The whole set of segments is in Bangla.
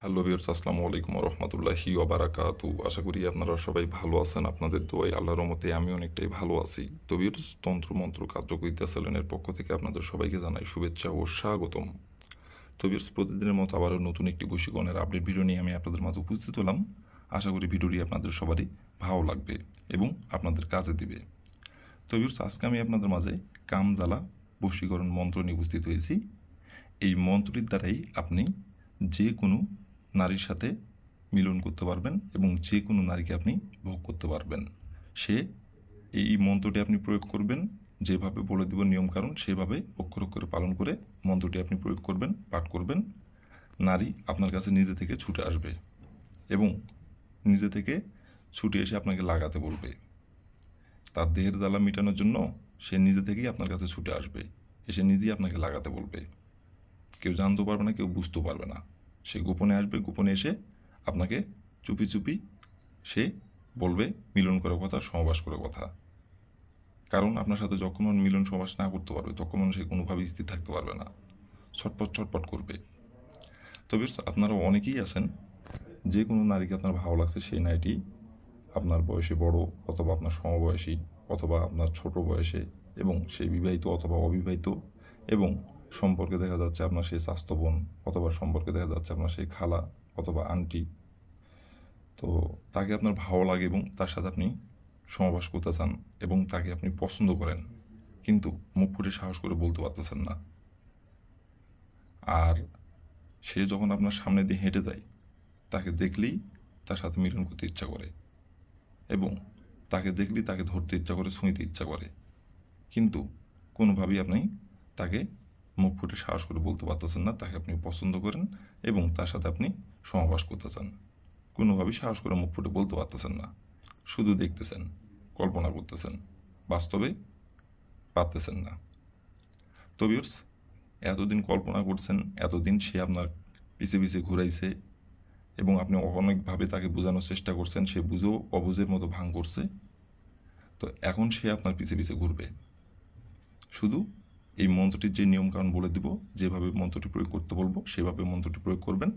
হ্যালো ভিউয়ার্স, আসসালামু আলাইকুম ওয়া রাহমাতুল্লাহি ওয়া বারাকাতু। আশা করি আপনারা সবাই ভালো আছেন। আপনাদের দোয়ায় আল্লাহর রহমতে আমি অনেকটাই ভালো আছি। তো ভিউয়ার্স, তন্ত্র মন্ত্র কার্যকরিতা চ্যানেলের পক্ষ থেকে আপনাদের সবাইকে জানাই শুভেচ্ছা ও স্বাগতম। তো ভিউয়ার্স, প্রতিদিনের মতো আবারও নতুন একটি বশীকরণের আপডেট ভিডিও নিয়ে আমি আপনাদের মাঝে উপস্থিত হলাম। আশা করি ভিডিওটি আপনাদের সবারই ভালো লাগবে এবং আপনাদের কাজে দিবে। তো ভিউয়ার্স, আজকে আমি আপনাদের মাঝে কামজ্বালা বশীকরণ মন্ত্র নিয়ে উপস্থিত হয়েছি। এই মন্ত্রটির দ্বারাই আপনি যে কোনো নারীর সাথে মিলন করতে পারবেন এবং যে কোনো নারীকে আপনি ভোগ করতে পারবেন। সে এই মন্ত্রটি আপনি প্রয়োগ করবেন, যেভাবে বলে দেব নিয়মকানুন সেভাবে অক্ষর অক্ষরে পালন করে মন্ত্রটি আপনি প্রয়োগ করবেন, পাঠ করবেন। নারী আপনার কাছে নিজে থেকে ছুটে আসবে এবং নিজে থেকে ছুটে এসে আপনাকে লাগাতে বলবে। তার দেহের জ্বালা মেটানোর জন্য সে নিজে থেকেই আপনার কাছে ছুটে আসবে, এসে নিজেই আপনাকে লাগাতে বলবে। কেউ জানতেও পারবে না, কেউ বুঝতেও পারবে না। সে গোপনে আসবে, গোপনে এসে আপনাকে চুপি চুপি সে বলবে মিলন করার কথা, সহবাস করার কথা। কারণ আপনার সাথে যখন মিলন সহবাস না করতে পারবে তখন সে কোনোভাবেই স্থির থাকতে পারবে না, ছটপট ছটপট করবে। তবে আপনারা অনেকেই আছেন, যে কোনো নারীকে আপনার ভালো লাগছে, সেই নারীটি আপনার বয়সে বড় অথবা আপনার সমবয়সী অথবা আপনার ছোট বয়সে, এবং সে বিবাহিত অথবা অবিবাহিত, এবং সম্পর্কে দেখা যাচ্ছে আপনার সেই স্বাস্থ্য বোন, অথবা সম্পর্কে দেখা যাচ্ছে আপনার সেই খালা অথবা আন্টি। তো তাকে আপনার ভালো লাগে এবং তার সাথে আপনি সহবাস করতে চান এবং তাকে আপনি পছন্দ করেন, কিন্তু মুখ ফুটে সাহস করে বলতে পারতেছেন না। আর সে যখন আপনার সামনে দিয়ে হেঁটে যায়, তাকে দেখলেই তার সাথে মিলন করতে ইচ্ছা করে এবং তাকে দেখলেই তাকে ধরতে ইচ্ছা করে, ছুঁইতে ইচ্ছা করে, কিন্তু কোনোভাবেই আপনি তাকে মুখ ফুটে সাহস করে বলতে পারতেছেন না তাকে আপনি পছন্দ করেন এবং তার সাথে আপনি সহবাস করতে চান। কোনোভাবেই সাহস করে মুখ ফুটে বলতে পারতেছেন না, শুধু দেখতেছেন, কল্পনা করতেছেন, বাস্তবে পারতেছেন না। তো ভিউয়ার্স, এতদিন কল্পনা করছেন, এতদিন সে আপনার পিছে পিছে ঘুরাইছে এবং আপনি অনেকভাবে তাকে বোঝানোর চেষ্টা করছেন, সে বুঝেও অবুঝের মতো ভাঙ করছে। তো এখন সে আপনার পিছে পিছে ঘুরবে। শুধু এই মন্ত্রটির যে নিয়মকানুন বলে দিব, যেভাবে মন্ত্রটি প্রয়োগ করতে বলবো সেভাবে মন্ত্রটি প্রয়োগ করবেন।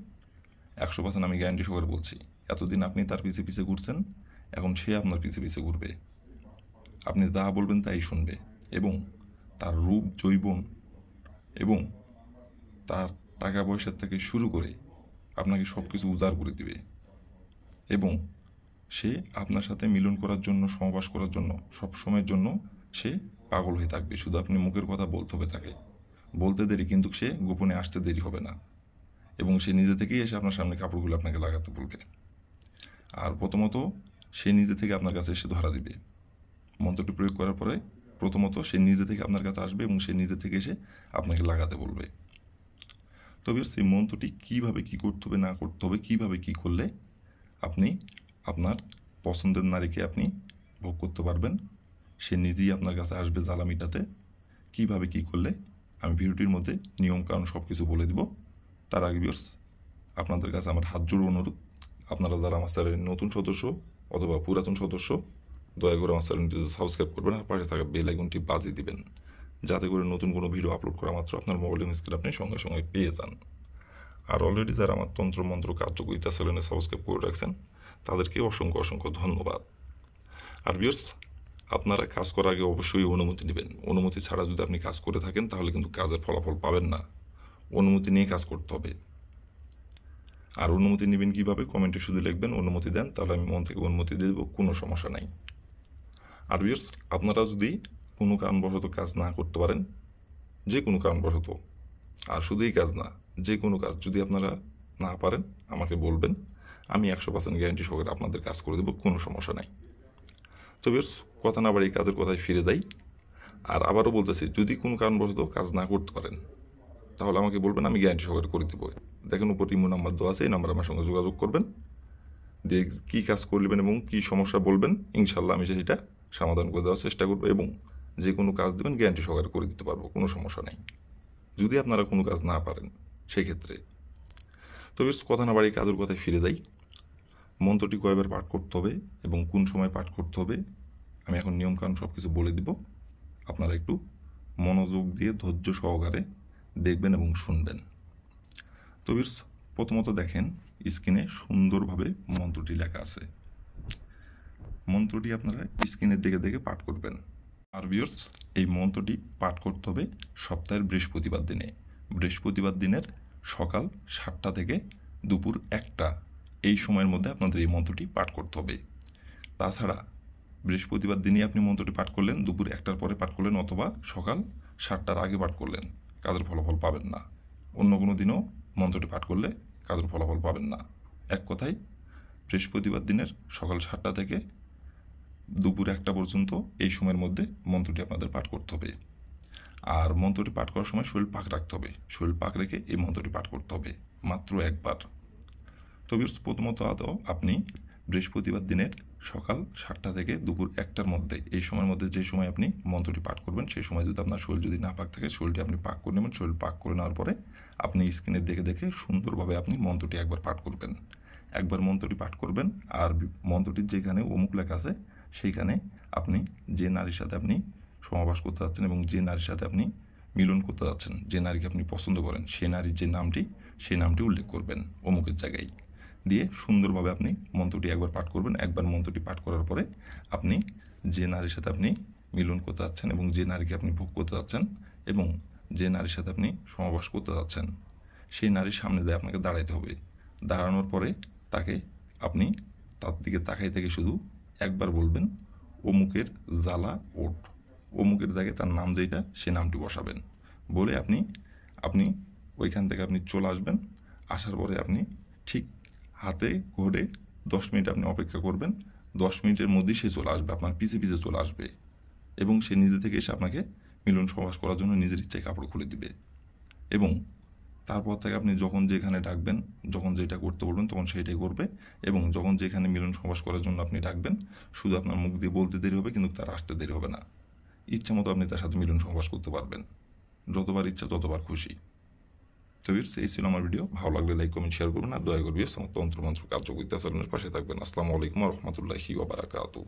100% আমি গ্যারান্টি সহকারে বলছি। এতদিন আপনি তার পিছে পিছে ঘুরছেন, এখন সে আপনার পিছে পিছে ঘুরবে। আপনি যা বলবেন তাই শুনবে এবং তার রূপ যৌবন এবং তার টাকা পয়সার থেকে শুরু করে আপনাকে সব কিছু উজাড় করে দিবে এবং সে আপনার সাথে মিলন করার জন্য, সহবাস করার জন্য, সব সময়ের জন্য সে পাগল হয়ে থাকবে। শুধু আপনি মুখের কথা বলতে হবে তাকে, বলতে দেরি, কিন্তু সে গোপনে আসতে দেরি হবে না এবং সে নিজে থেকেই এসে আপনার সামনে কাপড়গুলো আপনাকে লাগাতে বলবে। আর প্রথমত সে নিজে থেকে আপনার কাছে এসে ধরা দিবে। মন্ত্রটি প্রয়োগ করার পরে প্রথমত সে নিজে থেকে আপনার কাছে আসবে এবং সে নিজে থেকে এসে আপনাকে লাগাতে বলবে। তবে সেই মন্ত্রটি কীভাবে কী করতে হবে না করতে হবে, কীভাবে কী করলে আপনি আপনার পছন্দের নারীকে আপনি ভোগ করতে পারবেন, সে নিজেই আপনার কাছে আসবে জ্বালা মিটাতে, কীভাবে কী করলে আমি ভিডিওটির মধ্যে নিয়মকানুন সব কিছু বলে দিব। তার আগে ভিউয়ার্স, আপনাদের কাছে আমার হাত জোড়ো অনুরোধ, আপনারা যারা আমার চ্যানেলের নতুন সদস্য অথবা পুরাতন সদস্য, দয়া করে আমার চ্যানেলটি সাবস্ক্রাইব করবেন আর পাশে থাকা বেল আইকনটি বাজিয়ে দিবেন, যাতে করে নতুন কোনো ভিডিও আপলোড করা মাত্র আপনার মোবাইলের স্ক্রিনে আপনি সঙ্গে সঙ্গে পেয়ে যান। আর অলরেডি যারা আমার তন্ত্রমন্ত্র কার্যকরিতা চ্যানেলে সাবস্ক্রাইব করে রাখছেন তাদেরকে অসংখ্য অসংখ্য ধন্যবাদ। আর ভিউয়ার্স, আপনারা কাজ করার আগে অবশ্যই অনুমতি নেবেন। অনুমতি ছাড়া যদি আপনি কাজ করে থাকেন তাহলে কিন্তু কাজের ফলাফল পাবেন না। অনুমতি নিয়ে কাজ করতে হবে। আর অনুমতি নেবেন কীভাবে, কমেন্টে শুধু লিখবেন অনুমতি দেন, তাহলে আমি মন থেকে অনুমতি দিয়ে দেবো, কোনো সমস্যা নাই। আর ভিউয়ার্স, আপনারা যদি কোনো কারণবশত কাজ না করতে পারেন, যে কোনো কারণবশত, আর শুধু এই কাজ না, যে কোনো কাজ যদি আপনারা না পারেন আমাকে বলবেন, আমি 100% গ্যারান্টি সহকারে আপনাদের কাজ করে দেবো, কোনো সমস্যা নাই। তো ভিউয়ার্স, কথা না বাড়িয়ে কাজের কথায় ফিরে যাই। আর আবারও বলতেছি, যদি কোনো কারণবশত কাজ না করতে পারেন তাহলে আমাকে বলবেন, আমি গ্যারান্টি সহকারে করে দেবো। দেখেন উপর ইমো নাম্বার দেওয়া আছে, এই নাম্বারে আমার সঙ্গে যোগাযোগ করবেন, দিয়ে কী কাজ করবেন এবং কী সমস্যা বলবেন, ইনশাল্লাহ আমি সেটা সমাধান করে দেওয়ার চেষ্টা করবো এবং যে কোনো কাজ দেবেন গ্যারান্টি সহকারে করে দিতে পারবো, কোনো সমস্যা নেই। যদি আপনারা কোনো কাজ না পারেন সেক্ষেত্রে। তো বেশ কথা না বাড়িয়ে কাজের কথায় ফিরে যাই। মন্ত্রটি কয়বার পাঠ করতে হবে এবং কোন সময় পাঠ করতে হবে আমি এখন নিয়মকানুন সব কিছু বলে দিব। আপনারা একটু মনোযোগ দিয়ে ধৈর্য সহকারে দেখবেন এবং শুনবেন। তো বেশ, প্রথমত দেখেন, স্ক্রিনে সুন্দরভাবে মন্ত্রটি লেখা আছে। মন্ত্রটি আপনারা স্ক্রিনের দেখে দেখে পাঠ করবেন। আর ভিউয়ার্স, এই মন্ত্রটি পাঠ করতে হবে সপ্তাহের বৃহস্পতিবার দিনে। বৃহস্পতিবার দিনের সকাল 7টা থেকে দুপুর 1টা এই সময়ের মধ্যে আপনাদের এই মন্ত্রটি পাঠ করতে হবে। তাছাড়া বৃহস্পতিবার দিনই আপনি মন্ত্রটি পাঠ করলেন, দুপুর 1টার পরে পাঠ করলেন অথবা সকাল 7টার আগে পাঠ করলেন, কাজের ফলাফল পাবেন না। অন্য কোনো দিনও মন্ত্রটি পাঠ করলে কাজের ফলাফল পাবেন না। এক কথায় বৃহস্পতিবার দিনের সকাল 7টা থেকে দুপুর 1টা পর্যন্ত এই সময়ের মধ্যে মন্ত্রটি আপনাদের পাঠ করতে হবে। আর মন্ত্রটি পাঠ করার সময় শরীর পাক রাখতে হবে। শরীর পাক রেখে এই মন্ত্রটি পাঠ করতে হবে মাত্র একবার। তো প্রথমত আপনি বৃহস্পতিবার দিনের সকাল 7টা থেকে দুপুর 1টার মধ্যে এই সময়ের মধ্যে যে সময় আপনি মন্ত্রটি পাঠ করবেন, সেই সময় যদি আপনার শরীর যদি না পাক থাকে, শরীরটি আপনি পাক করে নেবেন। শরীর পাক করে নেওয়ার পরে আপনি স্ক্রিনে দেখে দেখে সুন্দরভাবে আপনি মন্ত্রটি একবার পাঠ করবেন। একবার মন্ত্রটি পাঠ করবেন, আর মন্ত্রটির যেখানে অমুক লেখা আছে সেইখানে আপনি যে নারীর সাথে আপনি সমাবাস করতে যাচ্ছেন এবং যে নারীর সাথে আপনি মিলন করতে যাচ্ছেন, যে নারীকে আপনি পছন্দ করেন, সেই নারীর যে নামটি, সেই নামটি উল্লেখ করবেন অমুকের জায়গায় দিয়ে সুন্দরভাবে আপনি মন্ত্রটি একবার পাঠ করবেন। একবার মন্ত্রটি পাঠ করার পরে আপনি যে নারীর সাথে আপনি মিলন করতে যাচ্ছেন এবং যে নারীকে আপনি ভোগ করতে যাচ্ছেন এবং যে নারীর সাথে আপনি সমাবাস করতে যাচ্ছেন, সেই নারীর সামনে দিয়ে আপনাকে দাঁড়াইতে হবে। দাঁড়ানোর পরে তাকে আপনি তার দিকে তাকাই থেকে শুধু একবার বলবেন, অমুকের জ্বালা ওঠ। অমুকের জায়গায় তার নাম যেটা, সে নামটি বসাবেন। বলে আপনি ওইখান থেকে আপনি চলে আসবেন। আসার পরে আপনি ঠিক হাতে ঘোরে 10 মিনিট আপনি অপেক্ষা করবেন। 10 মিনিটের মধ্যেই সে চলে আসবে, আপনার পিছে পিছে চলে আসবে এবং সে নিজে থেকে এসে আপনাকে মিলন সমাবাস করার জন্য নিজের ইচ্ছায় কাপড় খুলে দিবে। এবং তারপর থেকে আপনি যখন যেখানে ডাকবেন, যখন যেটা করতে বলবেন তখন সেইটাই করবে। এবং যখন যেখানে মিলন সমাবাস করার জন্য আপনি ডাকবেন, শুধু আপনার মুখ দিয়ে বলতে দেরি হবে, কিন্তু তার আসতে দেরি হবে না। ইচ্ছা মতো আপনি তার সাথে মিলন সমাবাস করতে পারবেন, যতবার ইচ্ছা ততবার খুশি। তো এই ছিল আমার ভিডিও। ভালো লাগলে লাইক, কমেন্ট, শেয়ার করবেন। আর দয়া করবে আমার তন্ত্রমন্ত্র কার্যকরিতা আচরণের পাশে থাকবেন। আসসালামু আলাইকুম ওয়া রাহমাতুল্লাহি ওয়া বারাকাতুহু।